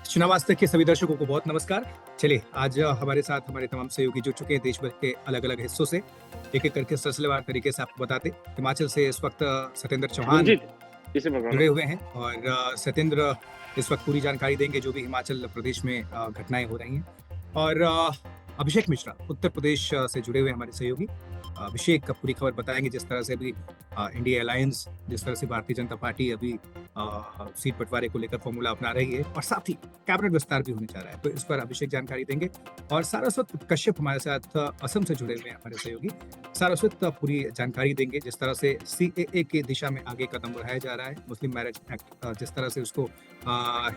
चुनाव आज तक के सभी दर्शकों को बहुत नमस्कार। चलिए आज हमारे साथ हमारे तमाम सहयोगी जुड़ चुके हैं देश भर के अलग-अलग हिस्सों से। एक-एक करके सिलसिलेवार तरीके से आपको बताते। हिमाचल से इस वक्त सत्येंद्र चौहान रंजीत, इसे भगवान जुड़े हुए हैं और सत्येंद्र इस वक्त पूरी जानकारी देंगे जो भी हिमाचल प्रदेश में घटनाएं हो रही हैं। और अभिषेक मिश्रा उत्तर प्रदेश से जुड़े हुए हमारे सहयोगी अभिषेक का पूरी खबर बताएंगे। जिस तरह से अभी इंडिया अलायंस, जिस तरह से भारतीय जनता पार्टी अभी सीट बंटवारे को लेकर फॉर्मूला अपना रही है और साथ ही कैबिनेट विस्तार भी होने जा रहा है, तो इस पर अभिषेक जानकारी देंगे। और सारस्वत कश्यप हमारे साथ असम से जुड़े हुए हैं हमारे सहयोगी। सारस्वत पूरी जानकारी देंगे जिस तरह से CAA की दिशा में आगे कदम बढ़ाया जा रहा है। मुस्लिम मैरिज एक्ट जिस तरह से उसको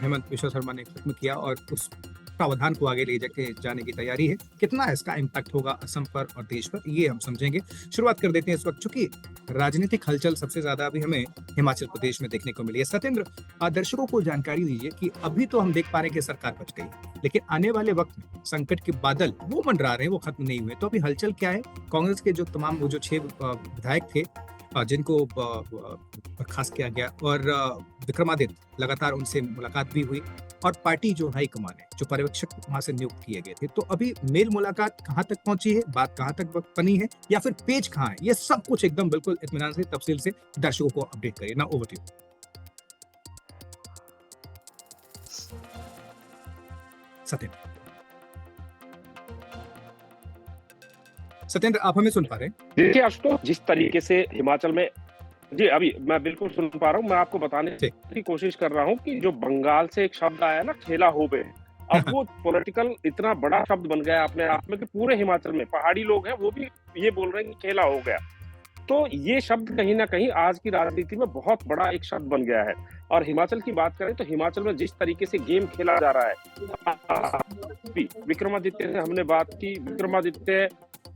हेमंत बिश्वा शर्मा ने खत्म किया और उस प्रावधान को आगे ले जाके जाने की तैयारी है, कितना इसका इम्पैक्ट होगा असम पर और देश पर, ये हम समझेंगे। शुरुआत कर देते हैं इस वक्त, चूंकि राजनीतिक हलचल सबसे ज्यादा अभी हमें हिमाचल प्रदेश में देखने को मिली है। सत्येंद्र, दर्शकों को जानकारी दीजिए कि अभी तो हम देख पा रहे हैं कि सरकार बच गई, लेकिन आने वाले वक्त में संकट के बादल वो मंडरा रहे हैं, वो खत्म नहीं हुए। तो अभी हलचल क्या है? कांग्रेस के जो तमाम वो जो 6 विधायक थे जिनको बर्खास्त किया गया और विक्रमादित्य लगातार उनसे मुलाकात भी हुई और पार्टी जो हाईकमान है, जो पर्यवेक्षक वहां से नियुक्त किए गए थे, तो अभी मेल मुलाकात कहां तक पहुंची है, बात कहां तक बनी है या फिर पेज कहां है, ये सब कुछ एकदम बिल्कुल इत्मीनान से तफसील से दर्शकों को अपडेट करिए ना। Over to you Satyendra. Satyendra, आप हमें सुन पा रहे हैं? देखिए आशुतोष, जिस तरीके से हिमाचल में जी अभी मैं बिल्कुल सुन पा रहा हूँ। मैं आपको बताने की कोशिश कर रहा हूँ कि जो बंगाल से एक शब्द आया ना, खेला होबे, अब वो पॉलिटिकल इतना बड़ा शब्द बन गया अपने आप में कि पूरे हिमाचल में पहाड़ी लोग हैं वो भी ये बोल रहे हैं कि खेला हो गया। तो ये शब्द कहीं ना कहीं आज की राजनीति में बहुत बड़ा एक शब्द बन गया है। और हिमाचल की बात करें तो हिमाचल में जिस तरीके से गेम खेला जा रहा है, विक्रमादित्य से हमने बात की। विक्रमादित्य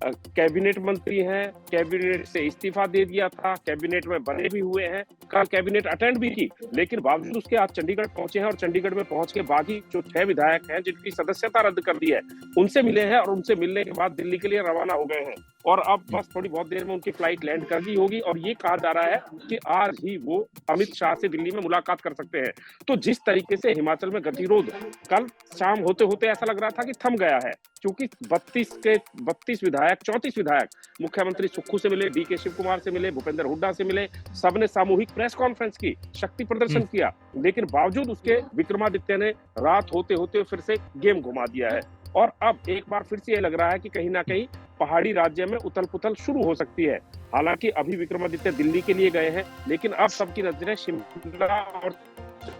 कैबिनेट मंत्री हैं, कैबिनेट से इस्तीफा दे दिया था, कैबिनेट में बने भी हुए हैं, कल कैबिनेट अटेंड भी की, लेकिन बावजूद उसके आज चंडीगढ़ पहुंचे हैं और चंडीगढ़ में पहुंच के बाकी जो 6 विधायक हैं जिनकी सदस्यता रद्द कर दी है, उनसे मिले हैं और उनसे मिलने के बाद दिल्ली के लिए रवाना हो गए हैं। और अब बस थोड़ी बहुत देर में उनकी फ्लाइट लैंड कर दी होगी और ये कहा जा रहा है कि आज ही वो अमित शाह से दिल्ली में मुलाकात कर सकते हैं। तो जिस तरीके से हिमाचल में गतिरोध कल शाम होते होते ऐसा लग रहा था कि थम गया है, क्योंकि 32 विधायक, 34 विधायक मुख्यमंत्री सुक्खू से मिले, DK शिव कुमार से मिले, भूपेंद्र हुड्डा से मिले, सबने सामूहिक प्रेस कॉन्फ्रेंस की, शक्ति प्रदर्शन किया, लेकिन बावजूद उसके विक्रमादित्य ने रात होते होते फिर से गेम घुमा दिया है। और अब एक बार फिर से ये लग रहा है कि कहीं ना कहीं पहाड़ी राज्य में उथल पुथल शुरू हो सकती है। हालांकि अभी विक्रमादित्य दिल्ली के लिए गए हैं, लेकिन अब सबकी नजरें शिमला और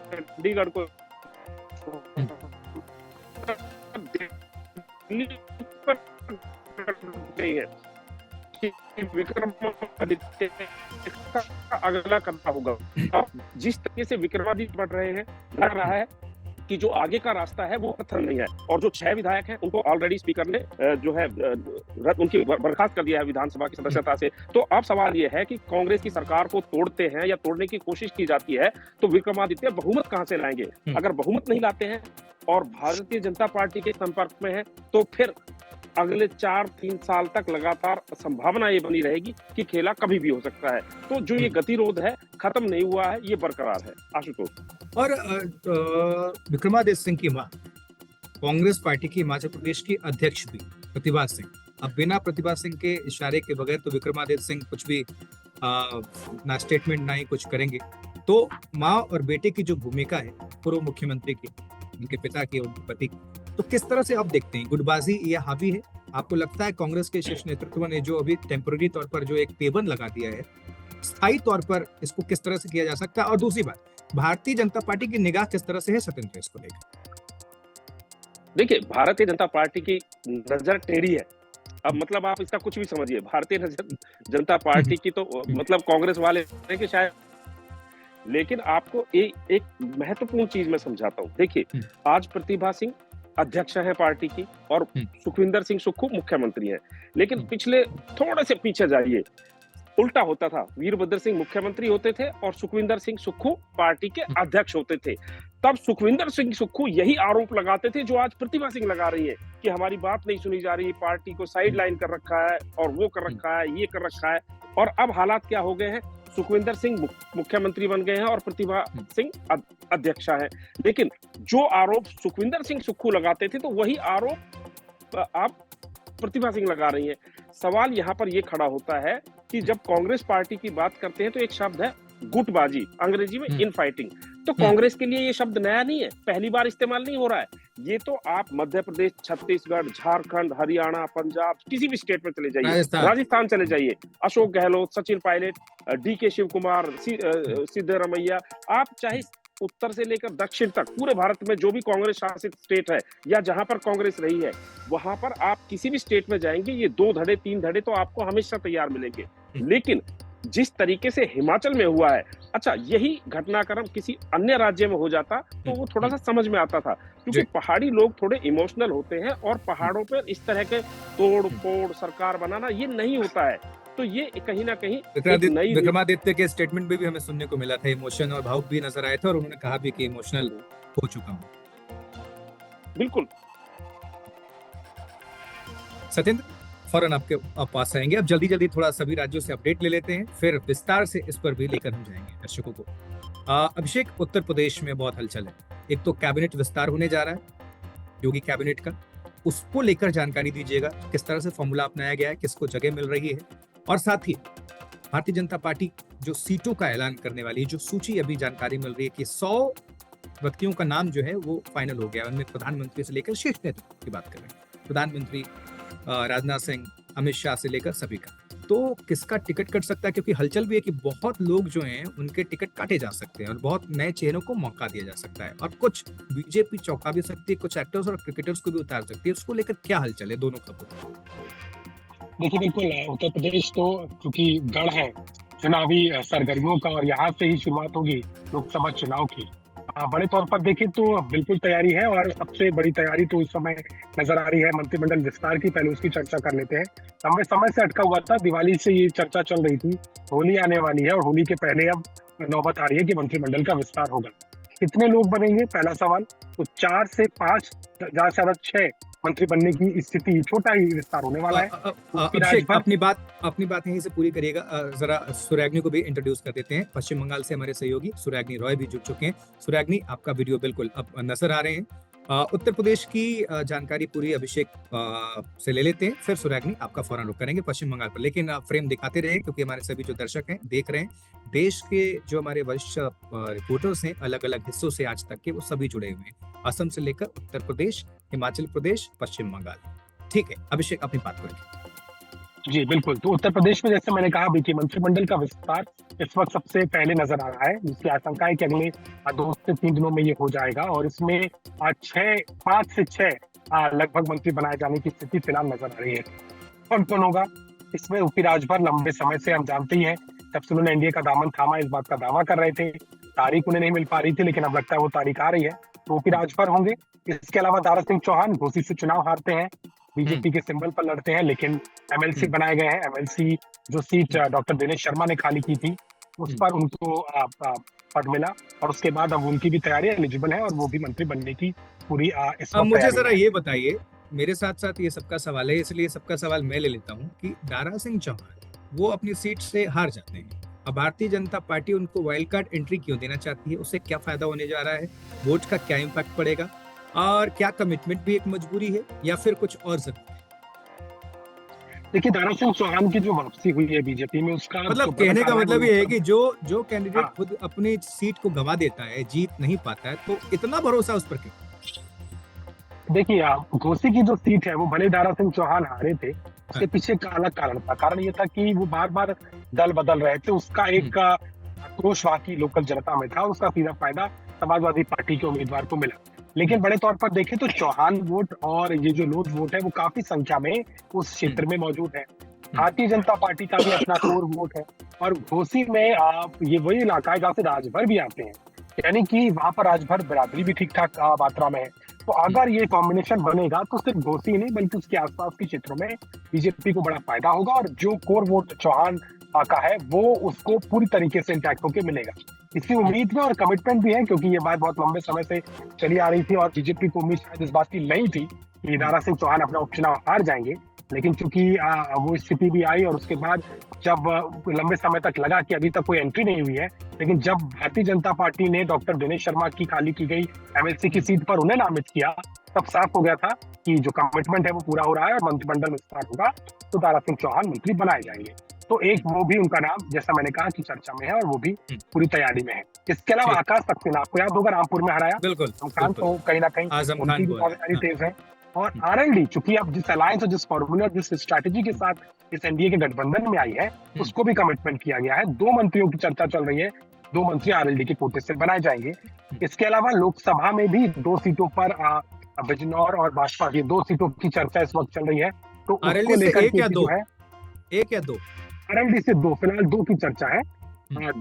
चंडीगढ़ को नहीं है कि विक्रमादित्य का अगला कदम होगा। अब जिस तरीके से विक्रमादित्य बढ़ रहे हैं, लग रहा है कि जो आगे का रास्ता है वो पत्थर नहीं है। और जो 6 विधायक हैं उनको ऑलरेडी स्पीकर ने जो है उनकी बर्खास्त कर दिया है विधानसभा की सदस्यता से। तो अब सवाल ये है कि कांग्रेस की सरकार को तोड़ते हैं या तोड़ने की कोशिश की जाती है तो विक्रमादित्य बहुमत कहां से लाएंगे? अगर बहुमत नहीं लाते हैं और भारतीय जनता पार्टी के संपर्क में है तो फिर अगले 4-3 साल तक लगातार संभावना ये बनी रहेगी कि खेला कभी भी हो सकता है। तो जो ये गतिरोध है खत्म नहीं हुआ है, ये बरकरार है आशुतोष। और विक्रमादित्य सिंह की मां कांग्रेस पार्टी की हिमाचल प्रदेश की अध्यक्ष भी प्रतिभा सिंह, अब बिना प्रतिभा सिंह के इशारे के बगैर तो विक्रमादित्य सिंह कुछ भी ना स्टेटमेंट ना ही कुछ करेंगे। तो माँ और बेटे की जो भूमिका है पूर्व मुख्यमंत्री की, उनके पिता की, उनके पति की, तो किस तरह से आप देखते हैं? गुटबाजी या हावी है? आपको लगता है कांग्रेस के शीर्ष नेतृत्व ने जो अभी टेम्पररी तौर पर जो एक पेबंद लगा दिया है, स्थायी तौर पर इसको किस तरह से किया जा सकता है? और दूसरी बात, भारतीय जनता पार्टी की निगाह किस तरह से है सत्येंद्र इसको लेकर? देखिए, भारतीय जनता पार्टी की नजर टेढ़ी है। अब मतलब आप इसका कुछ भी समझिए, भारतीय जनता पार्टी की तो मतलब कांग्रेस वाले कि शायद, लेकिन आपको एक महत्वपूर्ण चीज मैं समझाता हूँ। देखिए, आज प्रतिभा सिंह अध्यक्ष है पार्टी की और सुखविंदर सिंह सुक्खू मुख्यमंत्री हैं, लेकिन पिछले थोड़े से पीछे जाइए, उल्टा होता था। वीरभद्र सिंह मुख्यमंत्री होते थे और सुखविंदर सिंह सुक्खू पार्टी के अध्यक्ष होते थे। तब सुखविंदर सिंह सुक्खू यही आरोप लगाते थे जो आज प्रतिभा सिंह लगा रही है कि हमारी बात नहीं सुनी जा रही, पार्टी को साइड लाइन कर रखा है और वो कर रखा है, ये कर रखा है। और अब हालात क्या हो गए हैं, सुखविंदर सिंह मुख्यमंत्री बन गए हैं और प्रतिभा सिंह अध्यक्षा है। लेकिन जो आरोप सुखविंदर सिंह सुक्खू लगाते थे, तो वही आरोप आप प्रतिभा सिंह लगा रही हैं। सवाल यहाँ पर ये खड़ा होता है कि जब कांग्रेस पार्टी की बात करते हैं तो एक शब्द है गुटबाजी, अंग्रेजी में इनफाइटिंग। तो कांग्रेस के लिए ये शब्द नया नहीं है, पहली बार इस्तेमाल नहीं हो रहा है। ये तो आप मध्य प्रदेश, छत्तीसगढ़, झारखंड, हरियाणा, पंजाब, किसी भी स्टेट में चले जाइए, राजस्थान चले जाइए, अशोक गहलोत, सचिन पायलट, डी.के. शिव कुमार, सिद्धरमैया, आप चाहे उत्तर से लेकर दक्षिण तक पूरे भारत में जो भी कांग्रेस शासित स्टेट है या जहां पर कांग्रेस रही है, वहां पर आप किसी भी स्टेट में जाएंगे, ये 2 धड़े 3 धड़े तो आपको हमेशा तैयार मिलेंगे। लेकिन जिस तरीके से हिमाचल में हुआ है, अच्छा यही घटनाक्रम किसी अन्य राज्य में हो जाता तो वो थोड़ा सा समझ में आता था, क्योंकि पहाड़ी लोग थोड़े इमोशनल होते हैं और पहाड़ों पर इस तरह के तोड़ फोड़ सरकार बनाना ये नहीं होता है। तो ये कहीं ना कहीं विक्रमादित्य के स्टेटमेंट में भी हमें सुनने को मिला था, इमोशन और भावुक भी नजर आए थे और उन्होंने कहा भी कि इमोशनल हो चुका हूं। बिल्कुल। सत्येंद्र, फौरन आपके पास आएंगे। अब जल्दी थोड़ा सभी राज्यों से अपडेट ले लेते हैं, फिर विस्तार से इस पर भी लेकर हम जाएंगे दर्शकों को। अभिषेक, उत्तर प्रदेश में बहुत हलचल है। एक तो कैबिनेट विस्तार होने जा रहा है योगी कैबिनेट का, उसको लेकर जानकारी दीजिएगा, किस तरह से फॉर्मूला अपनाया गया है, किसको जगह मिल रही है, और साथ ही भारतीय जनता पार्टी जो सीटों का ऐलान करने वाली है, जो सूची अभी जानकारी मिल रही है कि 100 व्यक्तियों का नाम जो है वो फाइनल हो गया, उनमें प्रधानमंत्री से लेकर शीर्ष नेतृत्व की बात कर रहे हैं, प्रधानमंत्री राजनाथ सिंह, अमित शाह से लेकर सभी का। तो किसका टिकट कट सकता है, क्योंकि हलचल भी है कि बहुत लोग जो हैं उनके टिकट काटे जा सकते हैं और बहुत नए चेहरों को मौका दिया जा सकता है, और कुछ बीजेपी चौंका भी सकती है, कुछ एक्टर्स और क्रिकेटर्स को भी उतार सकती है। उसको लेकर क्या हलचल है, दोनों खबरों? देखिए, बिल्कुल उत्तर प्रदेश तो चूंकि गढ़ है चुनावी सरगर्मियों का और यहाँ से ही शुरुआत होगी लोकसभा चुनाव की। बड़े तौर पर देखें तो बिल्कुल तैयारी है, और सबसे बड़ी तैयारी तो इस समय नजर आ रही है मंत्रिमंडल विस्तार की। पहले उसकी चर्चा कर लेते हैं। लंबे समय से अटका हुआ था, दिवाली से ये चर्चा चल रही थी, होली आने वाली है और होली के पहले अब नौबत आ रही है कि मंत्रिमंडल का विस्तार होगा। कितने लोग बनेंगे, पहला सवाल। तो 4 से 5, ज्यादा से ज्यादा 6 मंत्री बनने की स्थिति, छोटा ही विस्तार होने वाला है। अपनी बात यहीं से पूरी करिएगा। जरा सुराग्नि को भी इंट्रोड्यूस कर देते हैं। पश्चिम बंगाल से हमारे सहयोगी सुराग्नि रॉय भी जुड़ चुके हैं। सुराग्नि, आपका वीडियो बिल्कुल अब नजर आ रहे हैं। उत्तर प्रदेश की जानकारी पूरी अभिषेक से ले लेते हैं, फिर सुराग्नि आपका फौरन रुख करेंगे पश्चिम बंगाल पर। लेकिन फ्रेम दिखाते रहे, क्योंकि हमारे सभी जो दर्शक हैं देख रहे हैं, देश के जो हमारे वरिष्ठ रिपोर्टर्स हैं अलग अलग हिस्सों से आज तक के, वो सभी जुड़े हुए हैं, असम से लेकर उत्तर प्रदेश, हिमाचल प्रदेश, पश्चिम बंगाल। ठीक है अभिषेक, अपनी बात करेंगे। जी बिल्कुल। तो उत्तर प्रदेश में जैसे मैंने कहा कि मंत्रिमंडल का विस्तार इस वक्त सबसे पहले नजर आ रहा है, जिसकी आशंका है कि अगले 2 से 3 दिनों में ये हो जाएगा, और इसमें 5 से 6 लगभग मंत्री बनाए जाने की स्थिति फिलहाल नजर आ रही है। कौन कौन होगा इसमें? ओपी राजभर लंबे समय से हम जानते ही हैं, जब से उन्होंने एनडीए का दामन थामा इस बात का दावा कर रहे थे। तारीख उन्हें नहीं मिल पा रही थी, लेकिन अब लगता है वो तारीख आ रही है, तो ओपी राजभर होंगे। इसके अलावा दारा सिंह चौहान घोसी से चुनाव हारते हैं, बीजेपी के सिंबल पर लड़ते हैं, लेकिन एमएलसी बनाए गए हैं। एमएलसी जो सीट डॉक्टर दिनेश शर्मा ने खाली की थी, उस पर उनको पद मिला, और उसके बाद अब उनकी भी तैयारी एलिजिबल है और वो भी मंत्री बनने की पूरी मुझे जरा ये बताइए, मेरे साथ साथ ये सबका सवाल है, इसलिए सबका सवाल मैं ले लेता हूँ कि दारा सिंह चौहान वो अपनी सीट से हार जाते हैं, अब भारतीय जनता पार्टी उनको वाइल्ड कार्ड एंट्री क्यों देना चाहती है? उससे क्या फायदा होने जा रहा है? वोट का क्या इम्पैक्ट पड़ेगा? और क्या कमिटमेंट भी एक मजबूरी है या फिर कुछ और जरूरी है? देखिए, दारा सिंह चौहान की जो वापसी हुई है बीजेपी में, उसका मतलब कहने का मतलब ये है कि जो कैंडिडेट खुद अपनी सीट को गंवा देता है, जीत नहीं पाता है, तो इतना भरोसा उस पर क्यों? देखिए, घोसी की जो सीट है वो भले दारा सिंह चौहान हारे थे, उसके पीछे का अलग कारण था। कारण ये था कि वो बार बार दल बदल रहे थे, उसका एक आक्रोश वहां की लोकल जनता में था, उसका सीधा फायदा समाजवादी पार्टी के उम्मीदवार को मिला। लेकिन बड़े तौर पर देखें तो चौहान वोट और ये जो लोध वोट है वो काफी संख्या में उस क्षेत्र में मौजूद है। भारतीय जनता पार्टी का भी अपना कोर वोट है, और घोसी में ये वही इलाका है जहाँ से राजभर भी आते हैं, यानी कि वहां पर राजभर बिरादरी भी ठीक ठाक मात्रा में है। तो अगर ये कॉम्बिनेशन बनेगा तो सिर्फ घोसी नहीं बल्कि उसके आसपास के क्षेत्रों में बीजेपी को बड़ा फायदा होगा, और जो कोर वोट चौहान का है वो उसको पूरी तरीके से इंटैक्ट होकर मिलेगा। इसी उम्मीद में और कमिटमेंट भी है, क्योंकि ये बात बहुत लंबे समय से चली आ रही थी और बीजेपी को उम्मीद शायद इस बात की नहीं थी कि दारा सिंह चौहान अपना उपचुनाव हार जाएंगे, लेकिन चूंकि वो स्थिति भी आई और उसके बाद जब लंबे समय तक लगा कि अभी तक कोई एंट्री नहीं हुई है, लेकिन जब भारतीय जनता पार्टी ने डॉक्टर दिनेश शर्मा की खाली की गई एमएलसी की सीट पर उन्हें नामित किया, तब साफ हो गया था कि जो कमिटमेंट है वो पूरा हो रहा है और मंत्रिमंडल विस्तार होगा तो दारा सिंह चौहान मंत्री बनाए जाएंगे। तो एक वो भी उनका नाम, जैसा मैंने कहा, कि चर्चा में है और वो भी पूरी तैयारी में है। इसके अलावा ठीक। आकाश सक्सेना, आपको याद होगा, रामपुर में हराया, बिल्कुल आजम तो कहीं ना कहीं आजम उनकी खान भी को दावेदारी तेज है। और आरएलडी, चूंकि अब जिस अलायंस और जिस फॉर्मूला, जिस स्ट्रैटेजी के साथ इस एनडीए के गठबंधन में आई है, उसको भी कमिटमेंट किया गया है। 2 मंत्रियों की चर्चा चल रही है, 2 मंत्री आरएलडी के कोटे से बनाए जाएंगे। इसके अलावा लोकसभा में भी 2 सीटों पर बिजनौर और भाजपा की 2 सीटों की चर्चा इस वक्त चल रही है। तो उसको लेकर एक या के दो जो है, एक या दो आरएलडी से 2, फिलहाल 2 की चर्चा है।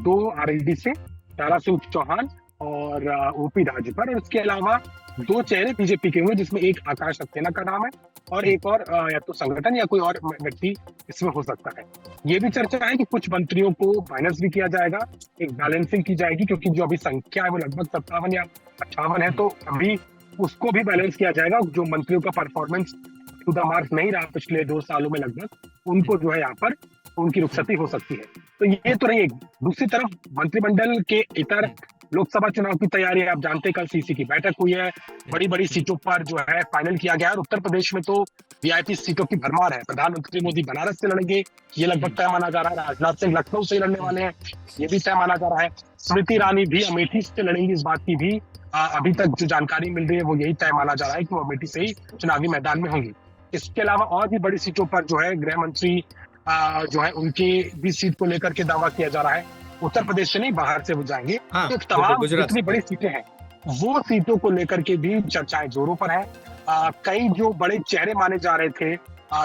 2 आरएलडी से, दारा सिंह चौहान और ओपी राजभर, और इसके अलावा 2 चेहरे बीजेपी के हुए, जिसमें एक आकाश सक्सेना का नाम है और एक और या तो संगठन या कोई और व्यक्ति इसमें हो सकता है। ये भी चर्चा है कि कुछ मंत्रियों को माइनस भी किया जाएगा, एक बैलेंसिंग की जाएगी, क्योंकि जो अभी संख्या है वो लगभग 57 या 58 है, तो अभी उसको भी बैलेंस किया जाएगा। जो मंत्रियों का परफॉर्मेंस टू द मार्क नहीं रहा पिछले 2 सालों में लगभग, उनको जो है यहाँ पर उनकी रुखसती हो सकती है। तो ये तो रही। दूसरी तरफ मंत्रिमंडल के इतर लोकसभा चुनाव की तैयारी है। आप जानते हैं कल सीसी की बैठक हुई है, बड़ी बड़ी सीटों पर जो है फाइनल किया गया है। उत्तर प्रदेश में तो वीआईपी सीटों की भरमार है। प्रधानमंत्री मोदी बनारस से लड़ेंगे, ये लगभग तय माना जा रहा है। राजनाथ सिंह लखनऊ से लड़ने वाले हैं, ये भी तय माना जा रहा है। स्मृति ईरानी भी अमेठी से लड़ेंगी, इस बात की भी अभी तक जो जानकारी मिल रही है वो यही तय माना जा रहा है कि वो अमेठी से ही चुनावी मैदान में होंगी। इसके अलावा और भी बड़ी सीटों पर जो है गृह मंत्री जो है उनकी भी सीट को लेकर के दावा किया जा रहा है। उत्तर प्रदेश से नहीं, बाहर से वो जाएंगे। तो तमाम जितनी बड़ी सीटें हैं वो सीटों को लेकर के भी चर्चाएं जोरों पर है। कई जो बड़े चेहरे माने जा रहे थे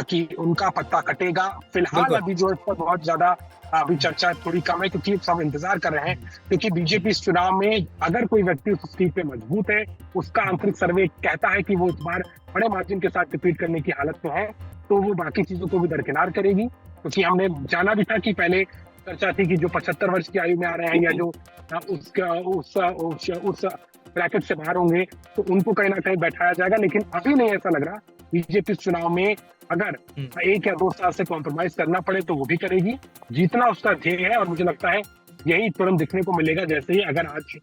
कि उनका पत्ता कटेगा, फिलहाल अभी जो इस पर बहुत ज्यादा अभी चर्चा थोड़ी कम है, क्योंकि सब इंतजार कर रहे हैं। क्योंकि बीजेपी इस चुनाव में अगर कोई व्यक्ति उस सीट पे मजबूत है, उसका आंतरिक सर्वे कहता है कि वो इस बार बड़े मार्जिन के साथ रिपीट करने की हालत में है, तो वो बाकी चीजों को भी दरकिनार करेगी। क्योंकि हमने जाना भी था कि पहले चर्चा थी कि जो 75 वर्ष की आयु में आ रहे हैं या जो उस ब्रैकेट से बाहर होंगे, तो उनको कहीं ना कहीं बैठाया जाएगा। लेकिन अभी नहीं ऐसा लग रहा। बीजेपी चुनाव में अगर 1 या 2 साल से कॉम्प्रोमाइज करना पड़े तो वो भी करेगी। जीतना उसका ध्येय है और मुझे लगता है यही तुरंत दिखने को मिलेगा जैसे ही अगर आज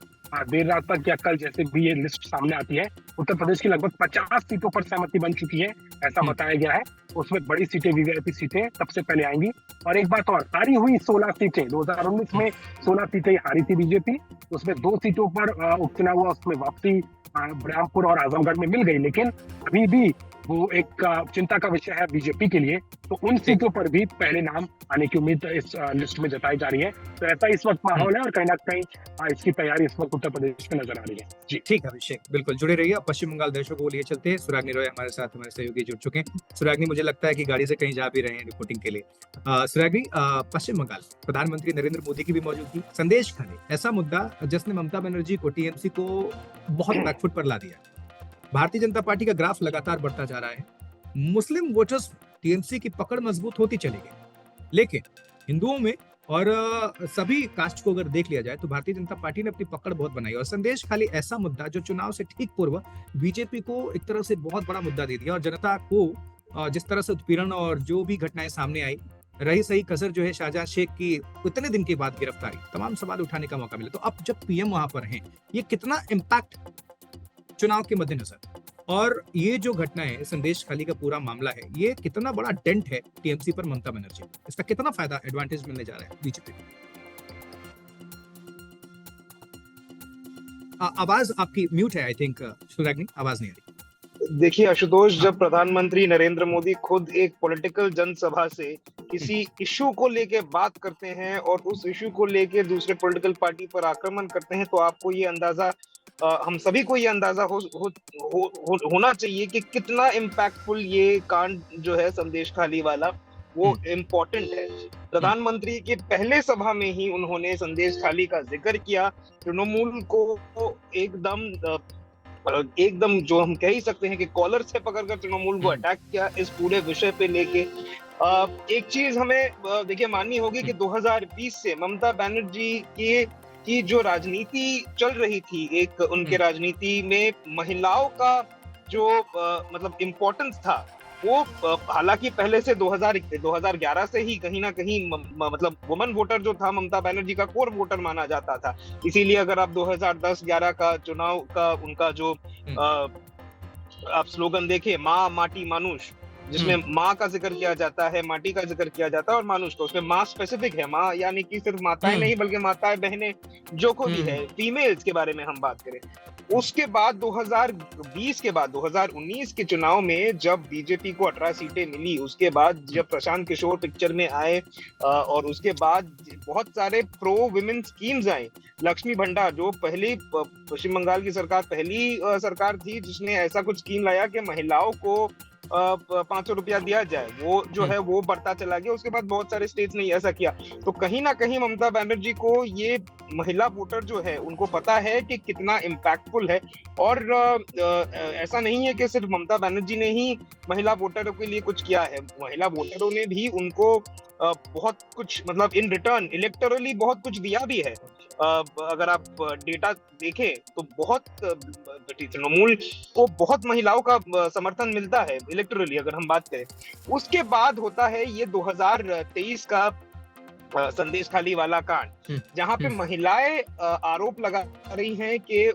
देर रात तक या कल जैसे भी ये लिस्ट सामने आती है। उत्तर प्रदेश की लगभग 50 सीटों पर सहमति बन चुकी है, ऐसा बताया गया है। उसमें बड़ी सीटें, वीवीआईपी सीटें सबसे पहले आएंगी। और एक बात और, हारी हुई 16 सीटें, 2019 में 16 सीटें हारी थी बीजेपी, उसमें 2 सीटों पर उपचुनाव हुआ, उसमें वापसी बलरामपुर और आजमगढ़ में मिल गई। लेकिन अभी भी वो एक चिंता का विषय है बीजेपी के लिए, तो उन सीटों पर भी पहले नाम आने की उम्मीद इस लिस्ट में जताई जा रही है। तो ऐसा इस वक्त माहौल है और कहीं ना कहीं इसकी तैयारी इस वक्त उत्तर प्रदेश में नजर आ रही है। जी ठीक है अभिषेक, बिल्कुल जुड़े रहिए। पश्चिम बंगाल दर्शकों को लिए चलते हैं। सुराग्नि रॉय हमारे साथ, हमारे सहयोगी जुड़ चुके हैं। सुराग्नि, मुझे लगता है कि गाड़ी से कहीं जा भी रहे हैं रिपोर्टिंग के लिए। सुराग्नि, पश्चिम बंगाल प्रधानमंत्री नरेंद्र मोदी की भी मौजूदगी, संदेश खाली, ऐसा मुद्दा जिसने ममता बनर्जी को, टीएमसी को बहुत बैकफुट पर ला दिया। भारतीय जनता पार्टी का ग्राफ लगातार बढ़ता जा रहा है। मुस्लिम वोटर्स टीएमसी की पकड़ मजबूत होती चली गई, लेकिन हिंदुओं में और सभी कास्ट को अगर देख लिया जाए तो भारतीय जनता पार्टी ने अपनी पकड़ बहुत बनाई। और संदेश खाली ऐसा मुद्दा जो चुनाव से ठीक पूर्व बीजेपी को एक तरह से बहुत बड़ा मुद्दा दे दिया और जनता को जिस तरह से उत्पीड़न और जो भी घटनाएं सामने आई, रही सही कसर जो है शाहजहां शेख की इतने दिन के बाद गिरफ्तारी, तमाम सवाल उठाने का मौका मिला। तो अब जब पीएम वहां पर हैं, ये कितना इम्पैक्ट चुनाव के मद्देनजर, और ये जो घटना है, संदेश खाली का पूरा मामला है, ये कितना बड़ा डेंट है टीएमसी पर, ममता बनर्जी, इसका कितना फायदा, एडवांटेज मिलने जा रहा है बीजेपी को? आवाज आपकी म्यूट है, आई थिंक सुराग्नि, आवाज नहीं आ रही। देखिए आशुतोष, जब प्रधानमंत्री नरेंद्र मोदी खुद एक पॉलिटिकल जनसभा से किसी इशू को लेके बात करते हैं और उस इशू को लेके दूसरे पॉलिटिकल पार्टी पर आक्रमण करते हैं, तो आपको ये अंदाजा, हम सभी को ये अंदाजा होना चाहिए कि कितना इम्पैक्टफुल ये कांड जो है संदेश खाली वाला, वो इम्पोर्टेंट है। प्रधानमंत्री के पहले सभा में ही उन्होंने संदेश खाली का जिक्र किया, तृणमूल को एकदम जो हम कह ही सकते हैं कि कॉलर से पकड़कर तृणमूल को अटैक किया इस पूरे विषय पे लेके। एक चीज हमें देखिए माननी होगी कि 2020 से ममता बनर्जी की जो राजनीति चल रही थी, एक उनके राजनीति में महिलाओं का जो मतलब इम्पोर्टेंस था, वो हालांकि पहले से 2011 से ही कहीं ना कहीं मतलब वुमन वोटर जो था ममता बनर्जी का कोर वोटर माना जाता था। इसीलिए अगर आप 2010-11 का चुनाव का उनका जो आप स्लोगन देखें, माँ माटी मानुष, जिसमें माँ का जिक्र किया जाता है, माटी का जिक्र किया जाता है और मानुष का, उसमें माँ स्पेसिफिक है। माँ यानी कि सिर्फ माताएं नहीं बल्कि माताएं बहनें जो को भी है, फीमेल्स के बारे में हम बात करें। उसके बाद 2020 के बाद 2019 के चुनाव में जब बीजेपी को 18 सीटें मिली, उसके बाद जब प्रशांत किशोर पिक्चर में आए और उसके बाद बहुत सारे प्रो विमेन स्कीम्स आए। लक्ष्मी भंडार जो पहली पश्चिम बंगाल की पहली सरकार थी जिसने ऐसा कुछ स्कीम लाया कि महिलाओं को 500 रुपया दिया जाए, वो जो है वो बढ़ता चला गया। उसके बाद बहुत सारे स्टेट्स ने ऐसा किया। तो कहीं ना कहीं ममता बनर्जी को ये महिला वोटर जो है उनको पता है कि कितना इम्पैक्टफुल है। और ऐसा नहीं है कि सिर्फ ममता बनर्जी ने ही महिला वोटरों के लिए कुछ किया है, महिला वोटरों ने भी उनको बहुत कुछ मतलब इन रिटर्न इलेक्टोरली बहुत कुछ दिया भी है। अगर आप डेटा देखें तो बहुत तृणमूल को बहुत महिलाओं का समर्थन मिलता है इलेक्टोरली अगर हम बात करें। उसके बाद होता है ये 2023 का संदेश खाली वाला कांड, जहां पे महिलाएं आरोप लगा रही हैं कि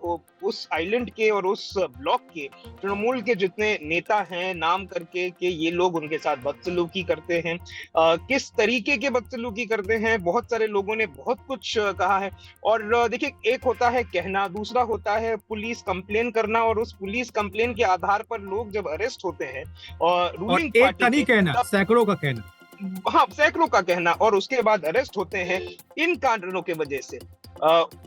उस आइलैंड के और उस ब्लॉक के तृणमूल के जितने नेता हैं नाम करके कि ये लोग उनके साथ बदसलूकी करते हैं। किस तरीके के बदसलूकी करते हैं, बहुत सारे लोगों ने बहुत कुछ कहा है। और देखिए, एक होता है कहना, दूसरा होता है पुलिस कंप्लेन करना, और उस पुलिस कंप्लेन के आधार पर लोग जब अरेस्ट होते हैं और रूलिंग पार्टी कहना, सैकड़ों का कहना, हाँ सैकड़ों का कहना, और उसके बाद अरेस्ट होते हैं इन कारणों के वजह से,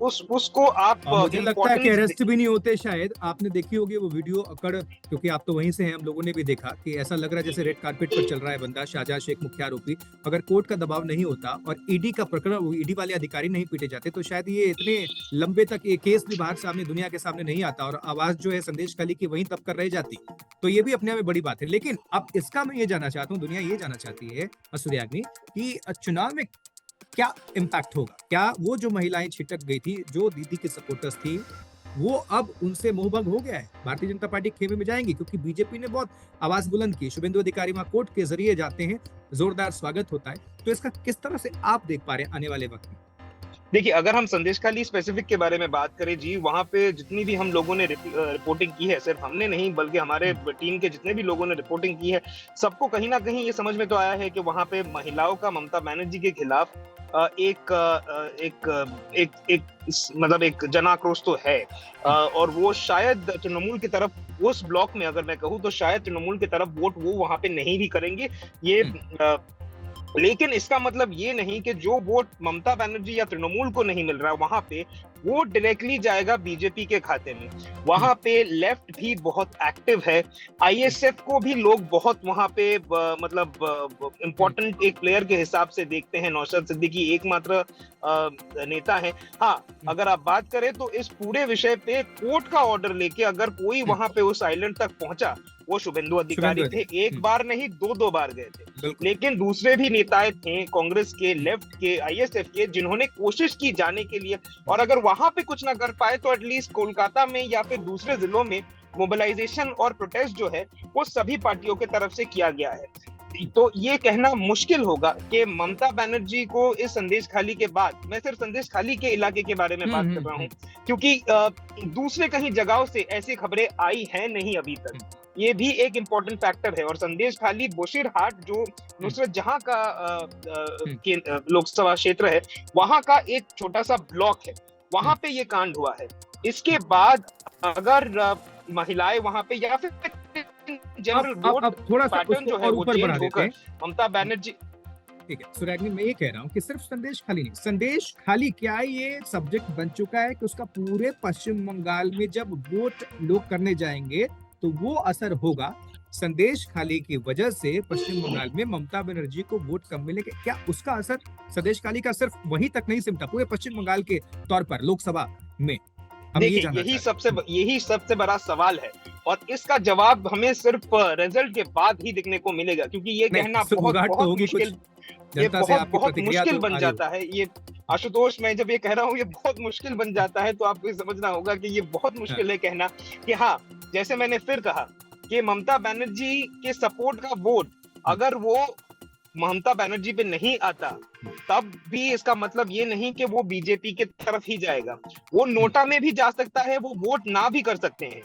उसको आप मुझे लगता है कि अरेस्ट भी नहीं होते शायद। आपने देखी होगी वो वीडियो अकड़, क्योंकि आप तो वहीं से हैं, हम लोगों ने भी देखा कि ऐसा लग रहा है जैसे रेड कार्पेट पर चल रहा है बंदा, शाहजहां शेख मुख्य आरोपी। अगर कोर्ट का दबाव नहीं होता और ईडी का प्रकरण, ईडी वाले अधिकारी नहीं पीटे जाते तो शायद ये इतने लंबे तक ये केस भी बाहर सामने दुनिया के सामने नहीं आता और आवाज जो है संदेश खाली की वहीं तब कर रह जाती। तो ये भी अपने में बड़ी बात है। लेकिन अब इसका मैं ये जानना चाहता हूँ, दुनिया ये जानना चाहती है सूर्याग्नि, कि चुनाव में क्या इम्पैक्ट होगा। क्या वो जो महिलाएं छिटक गई थी, जो दीदी के सपोर्टर्स थी, वो अब उनसे मोहभंग हो गया है, भारतीय जनता पार्टी खेमे में जाएंगी? क्योंकि बीजेपी ने बहुत आवाज बुलंद की, शुभेंदु अधिकारी वहां कोर्ट के जरिए जाते हैं, जोरदार स्वागत होता है। तो इसका किस तरह से आप देख पा रहे हैं आने वाले वक्त में? देखिए, अगर हम संदेश खाली स्पेसिफिक के बारे में बात करें जी, वहां पे जितनी भी हम लोगों ने रिपोर्टिंग की है, सिर्फ हमने नहीं बल्कि हमारे टीम के जितने भी लोगों ने रिपोर्टिंग की है, सबको कहीं ना कहीं ये समझ में तो आया है कि वहां पे महिलाओं का ममता बनर्जी के खिलाफ मतलब एक जन आक्रोश तो है। और वो शायद तृणमूल की तरफ, उस ब्लॉक में अगर मैं कहूँ तो शायद तृणमूल की तरफ वोट वो वहां पे नहीं भी करेंगे ये। लेकिन इसका मतलब ये नहीं कि जो वोट ममता बनर्जी या तृणमूल को नहीं मिल रहा है वहां पे वो डायरेक्टली जाएगा बीजेपी के खाते में। वहां पे लेफ्ट भी बहुत एक्टिव है, आईएसएफ को भी लोग बहुत वहां पे मतलब इम्पोर्टेंट एक प्लेयर के हिसाब से देखते हैं। नौशाद सिद्दीकी एकमात्र नेता है। हाँ, अगर आप बात करें तो इस पूरे विषय पे कोर्ट का ऑर्डर लेके अगर कोई वहां पे उस आइलैंड तक पहुंचा, वो शुभेंदु अधिकारी थे। एक बार नहीं, दो बार गए थे। लेकिन दूसरे भी नेताएं थे कांग्रेस के, लेफ्ट के, आईएसएफ के, जिन्होंने कोशिश की जाने के लिए, और अगर वहां पे कुछ ना कर पाए तो एटलीस्ट कोलकाता में या फिर दूसरे जिलों में मोबिलाइजेशन और प्रोटेस्ट जो है वो सभी पार्टियों की तरफ से किया गया है। तो ये कहना मुश्किल होगा कि ममता बनर्जी को इस संदेश खाली के बाद, मैं सिर्फ संदेश खाली के इलाके के बारे में बात कर रहा हूँ क्योंकि दूसरे कहीं जगहों से ऐसी खबरें आई हैं नहीं अभी तक, ये भी एक इम्पोर्टेंट फैक्टर है। और संदेश खाली बोशीरहाट जो नुसरत जहां का लोकसभा क्षेत्र है, वहां का एक छोटा सा ब्लॉक है, वहां पे ये कांड हुआ है। इसके बाद अगर महिलाएं वहां पे या फिर जनरल वोट पैटर्न जो है वो चेंज होकर ममता बनर्जी, ठीक है सूर्याग्नि, मैं ये कह रहा हूँ कि सिर्फ संदेश खाली नहीं, संदेश खाली क्या ये सब्जेक्ट बन चुका है कि उसका पूरे पश्चिम बंगाल में जब वोट लोग करने जाएंगे तो वो असर होगा। संदेश खाली की वजह से पश्चिम बंगाल में ममता बनर्जी को वोट कम मिलेंगे, क्या उसका असर संदेश खाली का सिर्फ वहीं तक नहीं सिमटा, पूरे पश्चिम बंगाल के तौर पर लोकसभा में? देखिए, यही सबसे बड़ा सवाल है और इसका जवाब हमें सिर्फ रिजल्ट के बाद ही देखने को मिलेगा, क्योंकि ये कहना बहुत मुश्किल बन जाता है। ये आशुतोष, मैं जब ये कह रहा हूँ ये बहुत मुश्किल बन जाता है, तो आपको समझना होगा कि ये बहुत मुश्किल है कहना कि हाँ, जैसे मैंने फिर कहा कि ममता बनर्जी के सपोर्ट का वोट अगर वो ममता बनर्जी पे नहीं आता, तब भी इसका मतलब ये नहीं कि वो बीजेपी के तरफ ही जाएगा। वो नोटा में भी जा सकता है, वो वोट ना भी कर सकते हैं।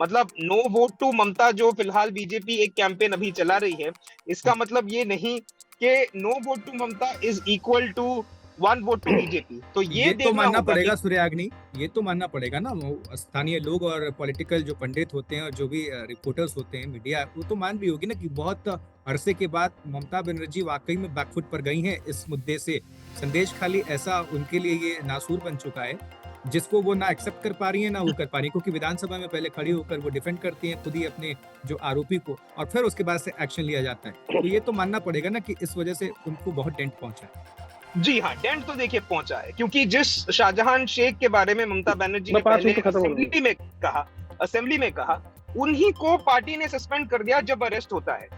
मतलब नो वोट टू ममता जो फिलहाल बीजेपी एक कैंपेन अभी चला रही है, इसका मतलब ये नहीं कि no vote to Mamata is equal to one vote to BJP. तो ये तो मानना होगा पड़ेगा सूर्याग्नि, ये तो मानना पड़ेगा ना, वो स्थानीय लोग और पॉलिटिकल जो पंडित होते हैं और जो भी रिपोर्टर्स होते हैं, मीडिया, वो तो मान भी होगी ना कि बहुत अरसे के बाद ममता बनर्जी वाकई में बैकफुट पर गई हैं इस मुद्दे से। संदेश खाली ऐसा उनके लिए ये नासूर बन चुका है जिसको वो ना एक्सेप्ट कर पा रही है ना वो कर पा रही है, क्योंकि विधानसभा में पहले खड़ी होकर वो डिफेंड करती हैं खुद ही अपने जो आरोपी को, और फिर उसके बाद से एक्शन लिया जाता है। तो ये तो मानना पड़ेगा ना कि इस वजह से उनको बहुत डेंट पहुंचा है। जी हाँ, डेंट तो देखिए पहुंचा है, क्योंकि जिस शाहजहां शेख के बारे में ममता बनर्जी ने पहले असेंबली में कहा, उन्हीं को पार्टी ने सस्पेंड कर दिया जब अरेस्ट होता है।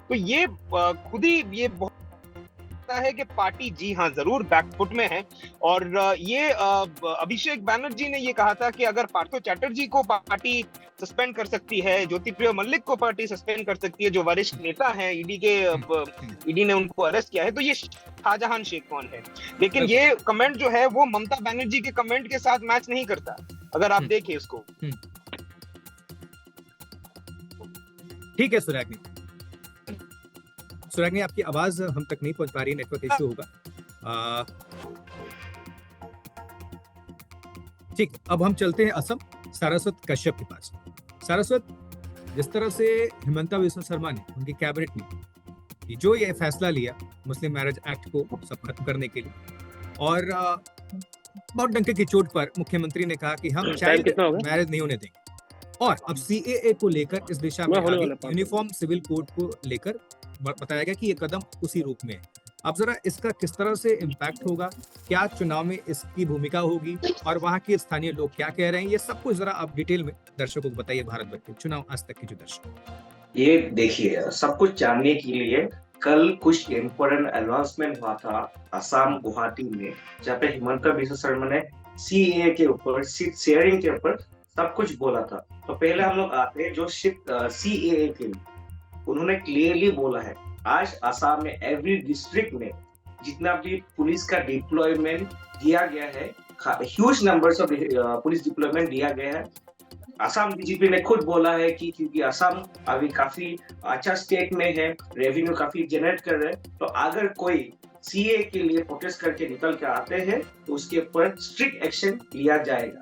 तो ये खुद ही ये बहुत है कि पार्टी जी हाँ जरूर बैकफुट में है। और ये अभिषेक बैनर्जी ने ये कहा था कि अगर पार्थो चैटर्जी को पार्टी सस्पेंड कर सकती है, ज्योतिप्रिय मल्लिक को पार्टी सस्पेंड कर सकती है, जो वरिष्ठ नेता हैं, ईडी ने उनको अरेस्ट किया है, तो ये शाहजहां शेख कौन है? लेकिन ये कमेंट जो है वो ममता बनर्जी के कमेंट के साथ मैच नहीं करता, अगर आप देखें इसको। ठीक है सुराग्नि, आपकी आवाज हम तक नहीं पहुंच पा रही, नेटवर्क इश्यू होगा। ठीक, अब हम चलते हैं असम, सारस्वत कश्यप के पास। सारस्वत, जिस तरह से हिमंता बिस्वा शर्मा ने, उनकी कैबिनेट ने जो ये फैसला लिया मुस्लिम मैरिज एक्ट को सब खत्म करने के लिए, और बहुत डंके की चोट पर मुख्यमंत्री ने कहा कि हम चाइल्ड मैरिज नहीं होने देंगे, और अब सीएए को लेकर इस दिशा में यूनिफॉर्म सिविल कोड को लेकर बताया गया कि ये कदम उसी रूप में है। अब जरा इसका किस तरह से इम्पैक्ट होगा, क्या चुनाव में इसकी भूमिका होगी, और वहाँ के स्थानीय लोग क्या कह रहे हैं, ये सब कुछ जरा आप डिटेल में दर्शकों को बताइए। भारत भर के चुनाव आज तक के जो दर्शक, ये देखिए, सब कुछ जानने के लिए कल कुछ इम्पोर्टेंट अनाउंसमेंट हुआ था असम गुवाहाटी में, जहाँ पे हिमंता बिस्वा शर्मा ने सीएए के ऊपर, सीट शेयरिंग के ऊपर सब कुछ बोला था। तो पहले हम लोग आते हैं जो सीएए के लिए, उन्होंने क्लियरली बोला है आज असम में एवरी डिस्ट्रिक्ट में जितना भी पुलिस का डिप्लॉयमेंट दिया गया है, huge numbers of police deployment दिया गया है। असम डीजीपी ने खुद बोला है कि क्योंकि असम अभी काफी अच्छा स्टेट में है, रेवेन्यू काफी जनरेट कर रहे हैं, तो अगर कोई सीए के लिए प्रोटेस्ट करके निकल के आते हैं तो उसके ऊपर स्ट्रिक्ट एक्शन लिया जाएगा।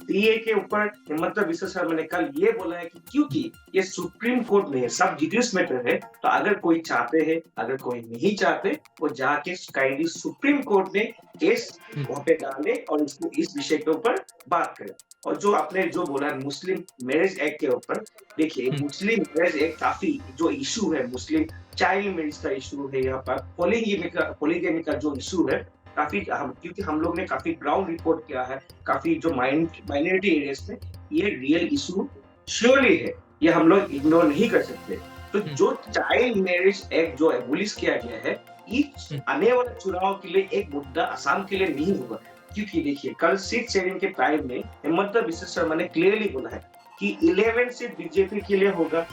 सीए के ऊपर हिमंता बिस्वा शर्मा ने कल ये बोला है कि क्योंकि ये सुप्रीम कोर्ट में सब डिटेल्स मैटर है, तो अगर कोई चाहते हैं, अगर कोई नहीं चाहते, वो जाके काइंडली सुप्रीम कोर्ट में केस वहां पे डाले और इसको इस विषय के ऊपर बात करें। और जो आपने जो बोला मुस्लिम मैरिज एक्ट के ऊपर, देखिए मुस्लिम मैरिज एक्ट काफी जो इशू है, मुस्लिम चाइल्ड मैरिज का इशू है, यहाँ पर पोलीगेमी का जो इशू है, काफी क्योंकि हम लोग ने काफी ग्राउंड रिपोर्ट किया है, काफी जो माइनॉरिटी एरियाज में ये रियल इशू श्योरली है, ये हम लोग इग्नोर नहीं कर सकते। तो जो चाइल्ड मैरिज एक्ट जो एबोलिश किया गया है, ये आने वाले चुनाव के लिए एक मुद्दा असम के लिए नहीं होगा, क्योंकि देखिए कल सीट शेयरिंग के टाइम में हिमंता बिस्वा शर्मा ने क्लियरली बोला है कि 11 सीट बीजेपी के लिए होगा,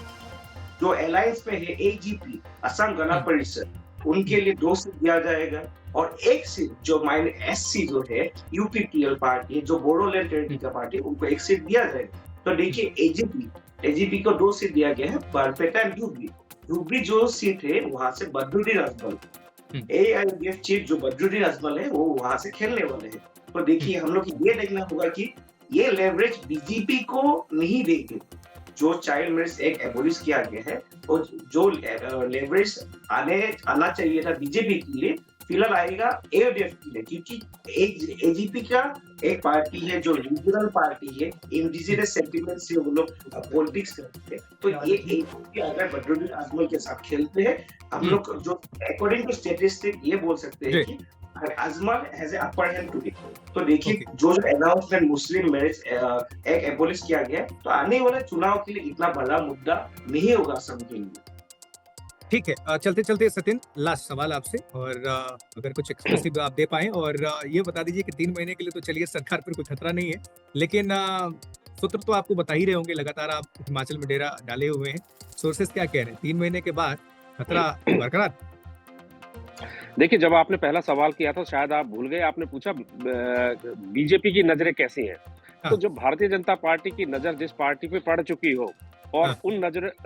जो अलायंस में है एजीपी असम गण परिषद, उनके लिए 2 सीट दिया जाएगा, और 1 सीट जो एससी जो है यूपीपीएल पार्टी, जो बोडोलैंड टेरिटरी का पार्टी, उनको 1 सीट दिया जाएगा। तो देखिए एजीपी को 2 सीट दिया गया है, बरपेटा एंड यूबी जो सीट है वहां से बदरुद्दीन अजमल, एआईडीएफ चीफ जो बदरुद्दीन अजमल है, वो वहां से खेलने वाले हैं। तो देखिए हम लोग ये देखना होगा कि ये लेवरेज बीजेपी को नहीं देंगे, जो चाइल्ड मैरिज एक्ट एबोलिश किया गया है, और जो लेवरेज आना चाहिए था बीजेपी के लिए, फिलहाल आएगा एडीएफ के लिए, क्योंकि एजीपी का एक पार्टी है जो लिबरल पार्टी है, इंडिजिनस सेंटिमेंट से वो लोग पॉलिटिक्स करते हैं। तो ये एजीपी अगर बदरुद्दीन अजमल के साथ खेलते हैं, हम लोग जो अकॉर्डिंग टू स्टैटिस्टिक ये बोल सकते हैं कि Ajmal has a upper hand today. तो देखिए जो अनाउंसमेंट मुस्लिम मैरिज एक्ट एबोलिश किया गया, तो आने वाले चुनाव के लिए इतना बड़ा मुद्दा नहीं होगा असम के लिए। ठीक है, चलते चलते सत्येंद्र, लास्ट सवाल आपसे, और अगर कुछ एक्सक्लूसिव आप दे पाए, और ये बता दीजिए कि 3 महीने के लिए तो चलिए सरकार पर कोई खतरा नहीं है, लेकिन सूत्र तो आपको बता ही रहे होंगे, लगातार आप हिमाचल में डेरा डाले हुए हैं। सोर्सेस क्या कह रहे हैं? 3 महीने के बाद खतरा बरकरार? देखिए, जब आपने पहला सवाल किया था शायद आप भूल गए, आपने पूछा बीजेपी की नजरें कैसी हैं। तो हाँ। जब भारतीय जनता पार्टी की नजर जिस पार्टी पे पड़ चुकी हो और हाँ। उन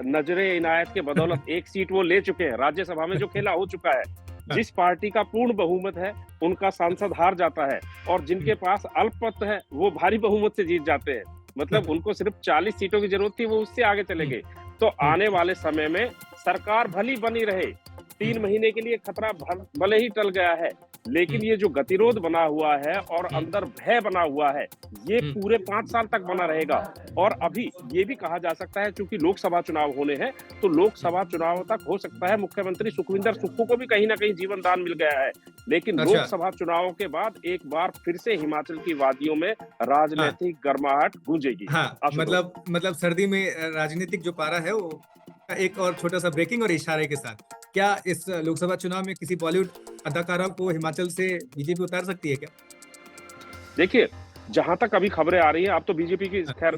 नजरे इनायत के बदौलत एक सीट वो ले चुके हैं, राज्यसभा में जो खेला हो चुका है, जिस पार्टी का पूर्ण बहुमत है उनका सांसद हार जाता है और जिनके पास अल्पमत है वो भारी बहुमत से जीत जाते हैं। मतलब उनको सिर्फ 40 सीटों की जरूरत थी, वो उससे आगे चले गए। तो आने वाले समय में सरकार भली बनी रहे, 3 महीने के लिए खतरा भले ही टल गया है, लेकिन ये जो गतिरोध बना हुआ है और अंदर भय बना हुआ है, ये पूरे 5 साल तक बना रहेगा। और अभी ये भी कहा जा सकता है, चूंकि लोकसभा चुनाव होने हैं, तो लोकसभा चुनाव तक हो सकता है मुख्यमंत्री सुखविंदर सुक्खू को भी कहीं ना कहीं जीवन दान मिल गया है। लेकिन अच्छा। लोकसभा चुनावों के बाद एक बार फिर से हिमाचल की वादियों में राजनीतिक गर्माहट गूंजेगी। हाँ, मतलब सर्दी में राजनीतिक जो पारा है वो एक और छोटा सा ब्रेकिंग और इशारे के साथ, क्या इस लोकसभा चुनाव में किसी बॉलीवुड अदाकारा को हिमाचल से बीजेपी उतार सकती है क्या? देखिए, जहां तक अभी खबरें आ रही हैं, अब तो बीजेपी की खैर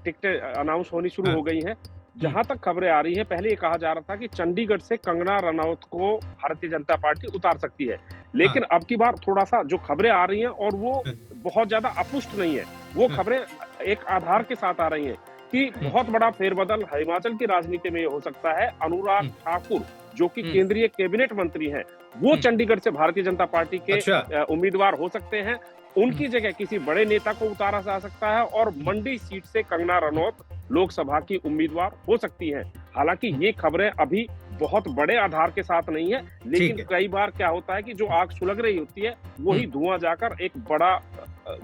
टिकटें अनाउंस होनी शुरू हो गई हैं। जहां तक खबरें आ रही हैं, पहले ये कहा जा रहा था कि चंडीगढ़ से कंगना रनौत को भारतीय जनता पार्टी उतार सकती है, लेकिन अब की बार थोड़ा सा जो खबरें आ रही हैं और वो बहुत ज्यादा अपुष्ट नहीं है, वो खबरें एक आधार के साथ आ रही हैं कि बहुत बड़ा फेरबदल हिमाचल की राजनीति में हो सकता है। अनुराग ठाकुर जो कि केंद्रीय कैबिनेट मंत्री हैं, वो चंडीगढ़ से भारतीय जनता पार्टी के उम्मीदवार हो सकते हैं। उनकी जगह किसी बड़े नेता को उतारा जा सकता है और मंडी सीट से कंगना रनौत लोकसभा की उम्मीदवार हो सकती हैं। हालांकि ये खबरें अभी बहुत बड़े आधार के साथ नहीं है, लेकिन कई बार क्या होता है कि जो आग सुलग रही होती है वही धुआं जाकर एक बड़ा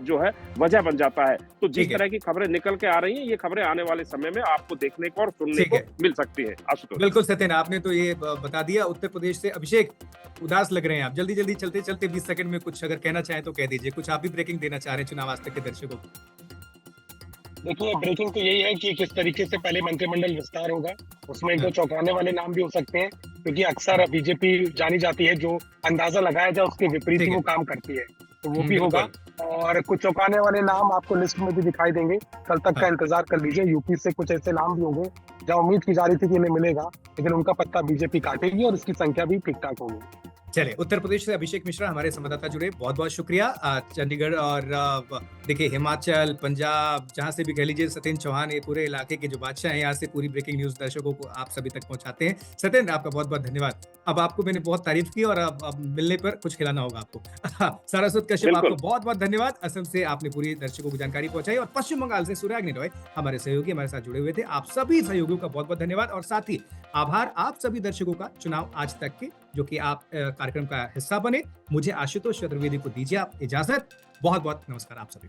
जो है वजह बन जाता है। तो जिस तरह की खबरें निकल के आ रही हैं, ये खबरें आने वाले समय में आपको देखने को और सुनने को मिल सकती है। आशुतोष, बिल्कुल सत्यन, आपने तो ये बता दिया। उत्तर प्रदेश से अभिषेक, उदास लग रहे हैं आप, जल्दी चलते 20 सेकंड में कुछ अगर कहना चाहें तो कह दीजिए, कुछ आप भी ब्रेकिंग देना चाह रहे हैं चुनाव आज तक के दर्शकों को। देखिए, ब्रेकिंग तो यही है कि किस तरीके से पहले मंत्रिमंडल विस्तार होगा, उसमें एक दो चौंकाने वाले नाम भी हो सकते हैं, क्योंकि अक्सर बीजेपी जानी जाती है जो अंदाजा लगाया जाए उसके विपरीत ही वो काम करती है, तो वो भी होगा। और कुछ चौंकाने वाले नाम आपको लिस्ट में भी दिखाई देंगे, कल तक का इंतजार कर लीजिए। यूपी से कुछ ऐसे नाम भी होंगे जहाँ उम्मीद की जा रही थी कि इन्हें मिलेगा, लेकिन उनका पत्ता बीजेपी काटेगी और इसकी संख्या भी ठीक ठाक होगी। चलिए, उत्तर प्रदेश से अभिषेक मिश्रा हमारे संवाददाता जुड़े, बहुत बहुत शुक्रिया। चंडीगढ़ और देखिए हिमाचल, पंजाब, जहां से भी कह लीजिए, सत्येंद्र चौहान ये पूरे इलाके के जो बादशाह हैं, यहाँ से पूरी ब्रेकिंग न्यूज दर्शकों को आप सभी तक पहुंचाते हैं। सत्येंद्र, आपका बहुत बहुत धन्यवाद। अब आपको मैंने बहुत तारीफ की और अब मिलने पर कुछ खिलाना होगा आपको। सारस्वत कश्यप, आपको बहुत बहुत धन्यवाद। असम से आपने पूरी दर्शकों को जानकारी पहुंचाई और पश्चिम बंगाल से सूर्याग्नि रॉय हमारे सहयोगी हमारे साथ जुड़े हुए थे। आप सभी सहयोगियों का बहुत बहुत धन्यवाद और साथ ही आभार आप सभी दर्शकों का चुनाव आज तक के, जो कि आप कार्यक्रम का हिस्सा बने। मुझे आशुतोष चतुर्वेदी को दीजिए आप इजाजत। बहुत बहुत नमस्कार आप सभी।